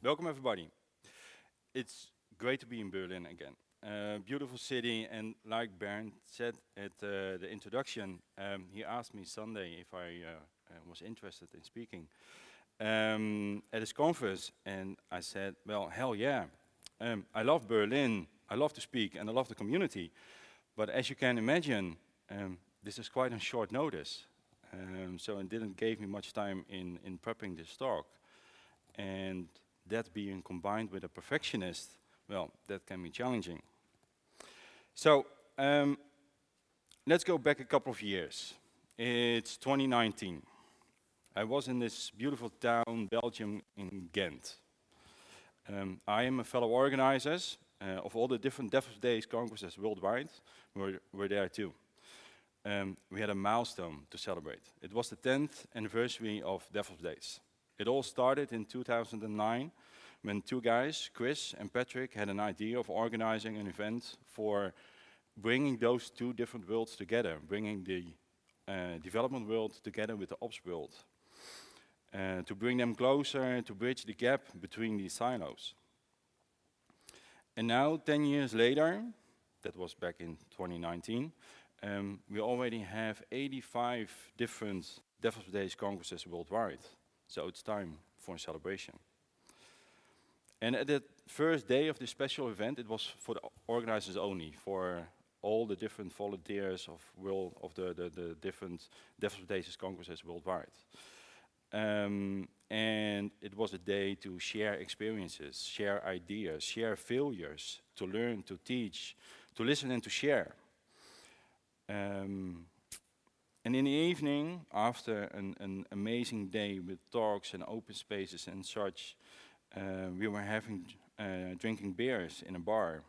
Welcome everybody. It's great to be in Berlin again. Beautiful city, and like Bernd said at the introduction, he asked me Sunday if I was interested in speaking at his conference, and I said, well, hell yeah. I love Berlin, I love to speak, and I love the community. But as you can imagine, this is quite on short notice. So it didn't give me much time in prepping this talk. And that being combined with a perfectionist, well, that can be challenging. So let's go back a couple of years. It's 2019. I was in this beautiful town, Belgium, in Ghent. I am a fellow organizer of all the different DevOps Days congresses worldwide. We're there too. We had a milestone to celebrate. It was the 10th anniversary of DevOps Days. It all started in 2009 when two guys, Chris and Patrick, had an idea of organizing an event for bringing those two different worlds together, bringing the development world together with the ops world, to bring them closer, to bridge the gap between these silos. And now, 10 years later, that was back in 2019, we already have 85 different DevOps Days congresses worldwide. So it's time for a celebration. And at the first day of this special event, it was for the organizers only, for all the different volunteers of the different DevOps Days congresses worldwide. And it was a day to share experiences, share ideas, share failures, to learn, to teach, to listen and to share. And in the evening, after an amazing day with talks and open spaces and such, we were drinking beers in a bar,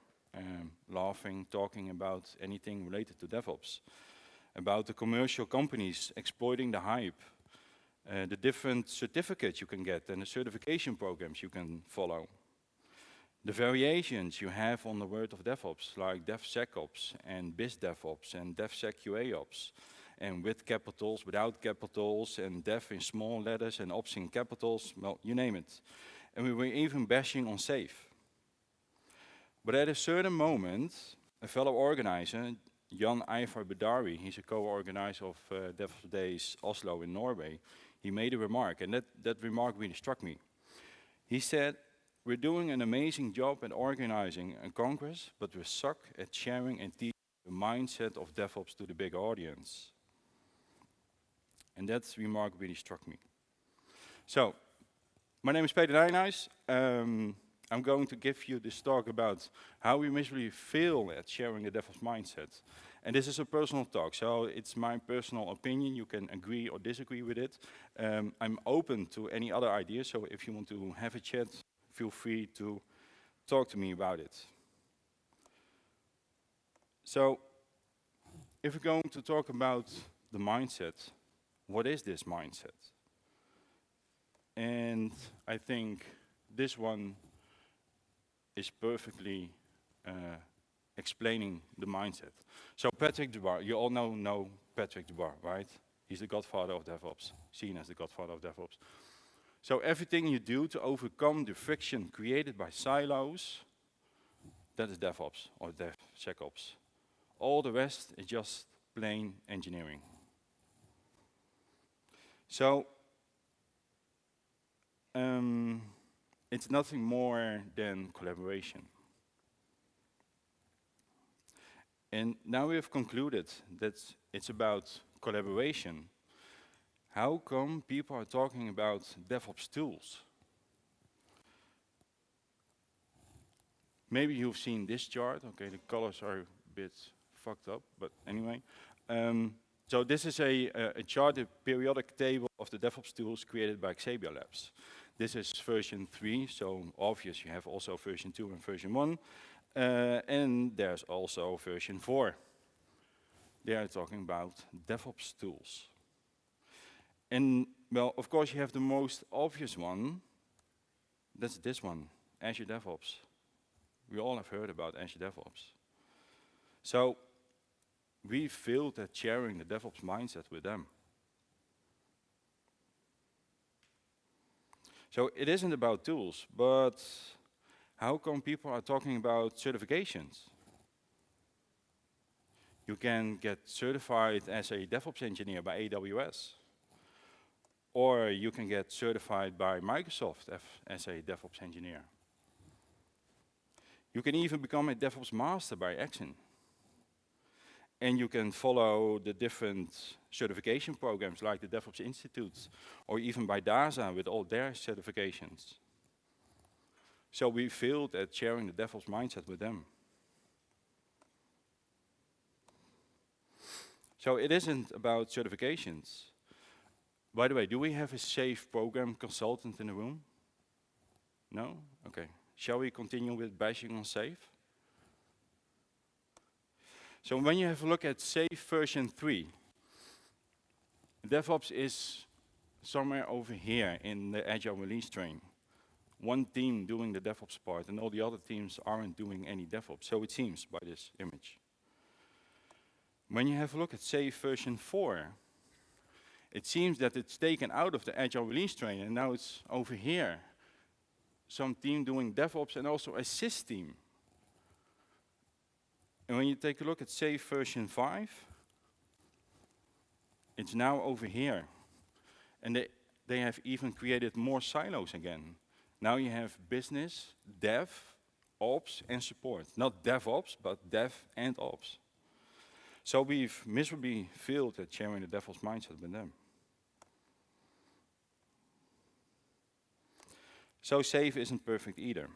laughing, talking about anything related to DevOps, about the commercial companies exploiting the hype, the different certificates you can get and the certification programs you can follow, the variations you have on the word of DevOps, like DevSecOps and BizDevOps and DevSecQAOps, and with capitals, without capitals, and dev in small letters and ops in capitals, well, you name it. And we were even bashing on safe. But at a certain moment, a fellow organizer, Jan Ivar Bedari, he's a co-organizer of DevOps Days Oslo in Norway, he made a remark, and that remark really struck me. He said, we're doing an amazing job at organizing a congress, but we suck at sharing and teaching the mindset of DevOps to the big audience. And that remark really struck me. So, my name is Peter Nijenhuis. I'm going to give you this talk about how we miserably fail at sharing the DevOps mindset. And this is a personal talk, so it's my personal opinion. You can agree or disagree with it. I'm open to any other ideas, so if you want to have a chat, feel free to talk to me about it. So, if we're going to talk about the mindset, what is this mindset? And I think this one is perfectly explaining the mindset. So Patrick Dubar, you all know Patrick Dubar, right? He's the godfather of DevOps, seen as the godfather of DevOps. So everything you do to overcome the friction created by silos, that is DevOps or DevSecOps. All the rest is just plain engineering. So it's nothing more than collaboration. And now we have concluded that it's about collaboration. How come people are talking about DevOps tools? Maybe you've seen this chart. Okay, the colors are a bit fucked up, but anyway. So this is a chart, a periodic table of the DevOps tools created by Xavier Labs. This is version 3, so obvious you have also version 2 and version 1. And there's also version 4. They are talking about DevOps tools. And, well, of course you have the most obvious one. That's this one, Azure DevOps. We all have heard about Azure DevOps. So, we failed at sharing the DevOps mindset with them. So it isn't about tools, but how come people are talking about certifications? You can get certified as a DevOps engineer by AWS. Or you can get certified by Microsoft as a DevOps engineer. You can even become a DevOps master by Action. And you can follow the different certification programs like the DevOps Institute, or even by DASA with all their certifications. So we failed at sharing the DevOps mindset with them. So it isn't about certifications. By the way, do we have a SAFe program consultant in the room? No? Okay. Shall we continue with bashing on SAFe? So when you have a look at SAFe version 3, DevOps is somewhere over here in the Agile release train. One team doing the DevOps part, and all the other teams aren't doing any DevOps. So it seems by this image. When you have a look at SAFe version 4, it seems that it's taken out of the Agile release train, and now it's over here. Some team doing DevOps and also a sys team. And when you take a look at SAFe version 5, it's now over here. And they have even created more silos again. Now you have business, dev, ops, and support. Not DevOps, but dev and ops. So we've miserably failed at sharing the DevOps mindset with them. So SAFe isn't perfect either.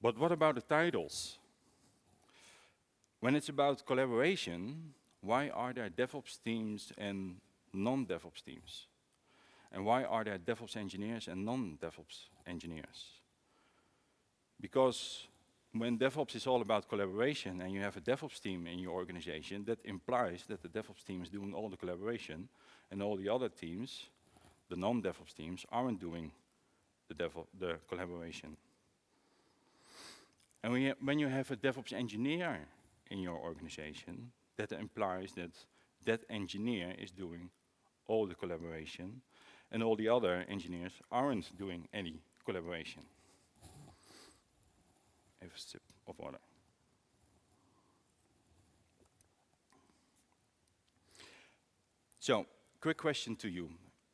But what about the titles? When it's about collaboration, why are there DevOps teams and non-DevOps teams? And why are there DevOps engineers and non-DevOps engineers? Because when DevOps is all about collaboration and you have a DevOps team in your organization, that implies that the DevOps team is doing all the collaboration and all the other teams, the non-DevOps teams, aren't doing the collaboration. And when you have a DevOps engineer in your organization, that implies that that engineer is doing all the collaboration and all the other engineers aren't doing any collaboration. Even a sip of water. So, quick question to you.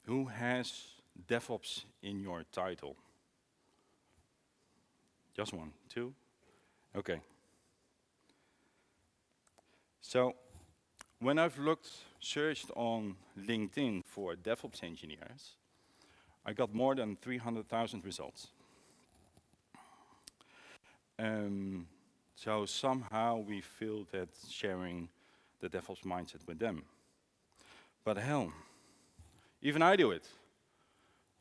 Who has DevOps in your title? Just one, two? Okay. So, when I've searched on LinkedIn for DevOps engineers, I got more than 300,000 results. So somehow we failed at sharing the DevOps mindset with them. But hell, even I do it.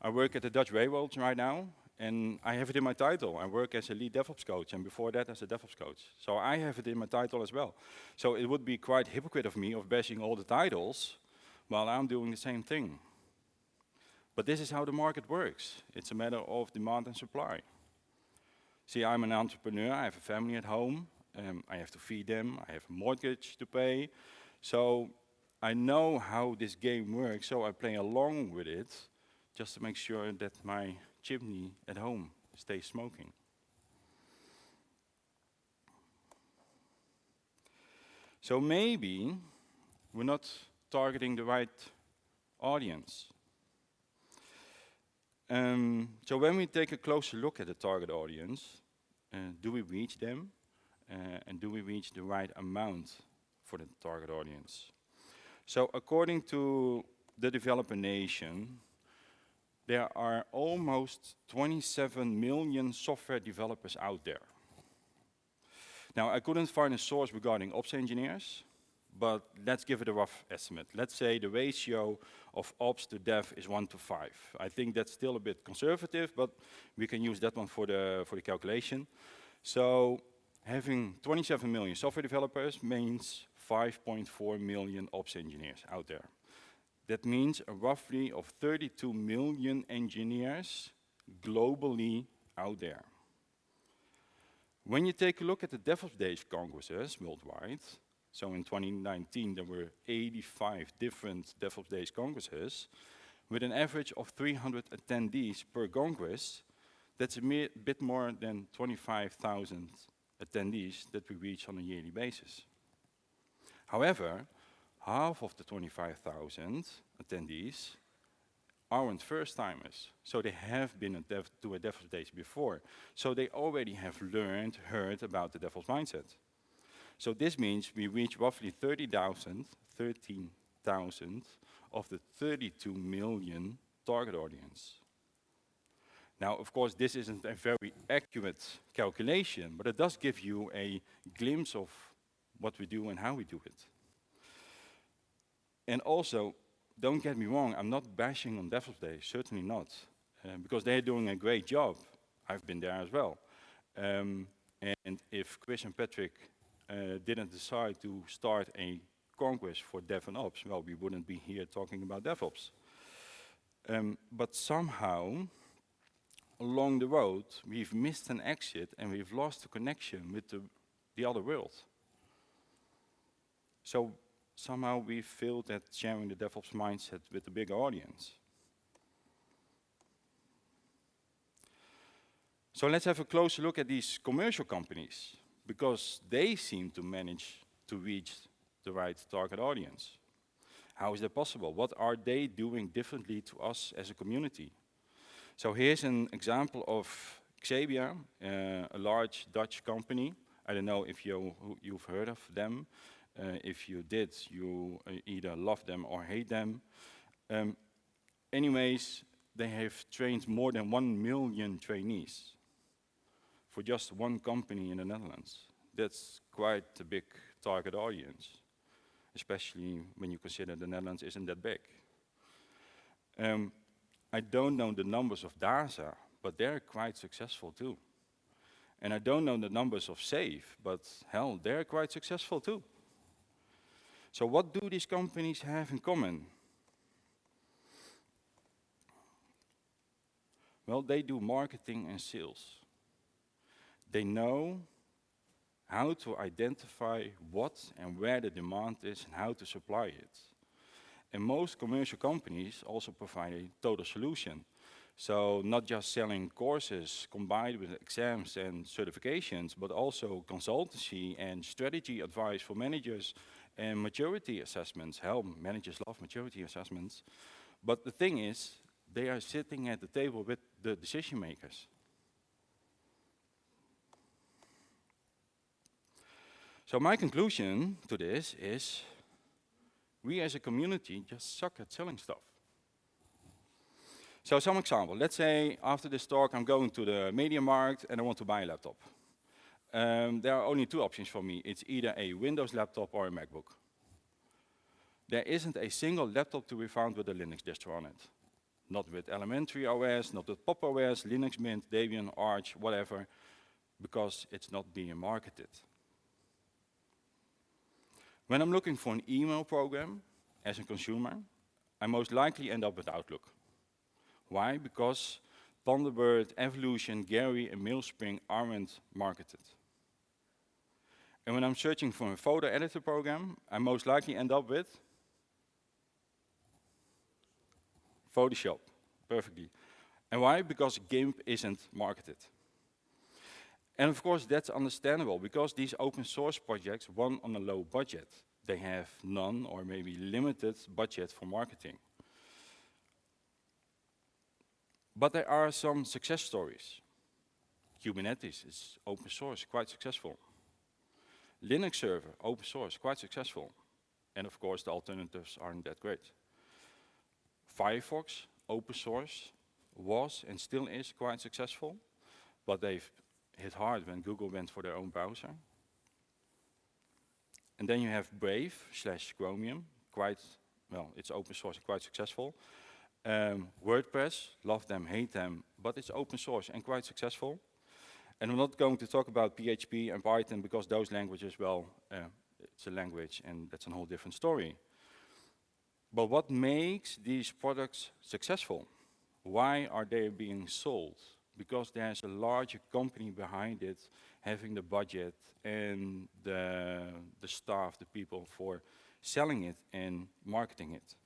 I work at the Dutch Railroads right now, and I have it in my title. I work as a lead DevOps coach, and before that as a DevOps coach. So I have it in my title as well. So it would be quite hypocrite of me of bashing all the titles while I'm doing the same thing. But this is how the market works. It's a matter of demand and supply. See, I'm an entrepreneur, I have a family at home, I have to feed them, I have a mortgage to pay. So I know how this game works, so I play along with it just to make sure that my chimney at home stays smoking. So maybe we're not targeting the right audience. So when we take a closer look at the target audience, do we reach them? And do we reach the right amount for the target audience? So according to the Developer Nation, there are almost 27 million software developers out there. Now, I couldn't find a source regarding ops engineers, but let's give it a rough estimate. Let's say the ratio of ops to dev is 1 to 5. I think that's still a bit conservative, but we can use that one for the calculation. So having 27 million software developers means 5.4 million ops engineers out there. That means a roughly of 32 million engineers globally out there. When you take a look at the DevOps Days congresses worldwide, so in 2019 there were 85 different DevOps Days congresses, With an average of 300 attendees per congress, that's a bit more than 25,000 attendees that we reach on a yearly basis. However, half of the 25,000 attendees aren't first-timers, so they have been to a DevOps Days before. So they already have heard about the DevOps mindset. So this means we reach roughly 13,000 of the 32 million target audience. Now, of course, this isn't a very accurate calculation, but it does give you a glimpse of what we do and how we do it. And also, don't get me wrong, I'm not bashing on DevOps Day, certainly not, because they're doing a great job. I've been there as well. And if Chris and Patrick didn't decide to start a congress for DevOps, well, we wouldn't be here talking about DevOps. But somehow, along the road, we've missed an exit and we've lost the connection with the other world. So somehow we failed at sharing the DevOps mindset with the bigger audience. So let's have a closer look at these commercial companies, because they seem to manage to reach the right target audience. How is that possible? What are they doing differently to us as a community? So here's an example of Xebia, a large Dutch company. I don't know if you've heard of them. If you did, you either love them or hate them. Anyways, they have trained more than 1 million trainees for just one company in the Netherlands. That's quite a big target audience, especially when you consider the Netherlands isn't that big. I don't know the numbers of DASA, but they're quite successful too. And I don't know the numbers of SAFE, but hell, they're quite successful too. So what do these companies have in common? Well, they do marketing and sales. They know how to identify what and where the demand is and how to supply it. And most commercial companies also provide a total solution. So not just selling courses combined with exams and certifications, but also consultancy and strategy advice for managers and maturity assessments. Hell, managers love maturity assessments. But the thing is, they are sitting at the table with the decision makers. So my conclusion to this is, we as a community just suck at selling stuff. So some example, let's say after this talk I'm going to the MediaMarkt and I want to buy a laptop. There are only two options for me. It's either a Windows laptop or a MacBook. There isn't a single laptop to be found with a Linux distro on it. Not with Elementary OS, not with Pop OS, Linux Mint, Debian, Arch, whatever, because it's not being marketed. When I'm looking for an email program as a consumer, I most likely end up with Outlook. Why? Because Thunderbird, Evolution, Gary, and Mailspring aren't marketed. And when I'm searching for a photo editor program, I most likely end up with Photoshop, perfectly. And why? Because GIMP isn't marketed. And of course, that's understandable, because these open source projects run on a low budget. They have none or maybe limited budget for marketing. But there are some success stories. Kubernetes is open source, quite successful. Linux server, open source, quite successful. And of course, the alternatives aren't that great. Firefox, open source, was and still is quite successful, but they've hit hard when Google went for their own browser. And then you have Brave/Chromium, quite, well, it's open source and quite successful. WordPress, love them, hate them, but it's open source and quite successful. And I'm not going to talk about PHP and Python, because those languages, well, it's a language and that's a whole different story. But what makes these products successful? Why are they being sold? Because there's a larger company behind it, having the budget and the staff, the people for selling it and marketing it.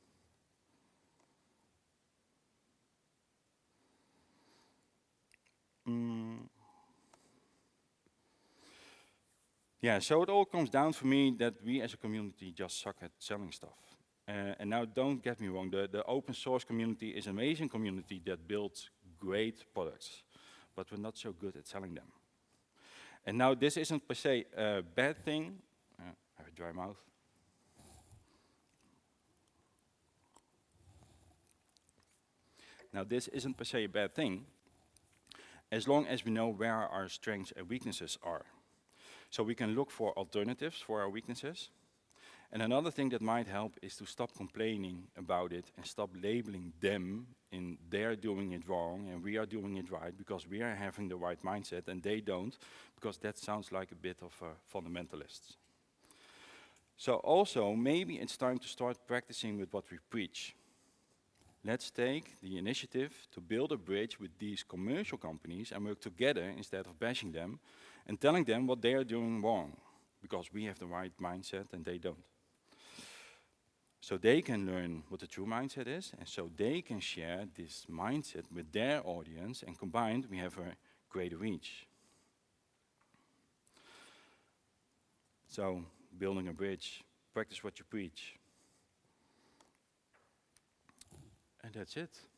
Yeah, so it all comes down for me that we as a community just suck at selling stuff. And now don't get me wrong, the open source community is an amazing community that builds great products, but we're not so good at selling them. And now this isn't per se a bad thing. I have a dry mouth. Now this isn't per se a bad thing, as long as we know where our strengths and weaknesses are. So we can look for alternatives for our weaknesses. And another thing that might help is to stop complaining about it and stop labeling them in they're doing it wrong and we are doing it right because we are having the right mindset and they don't, because that sounds like a bit of fundamentalists. So also, maybe it's time to start practicing with what we preach. Let's take the initiative to build a bridge with these commercial companies and work together instead of bashing them and telling them what they are doing wrong, because we have the right mindset and they don't. So they can learn what the true mindset is, and so they can share this mindset with their audience, and combined we have a greater reach. So, building a bridge, practice what you preach. And that's it.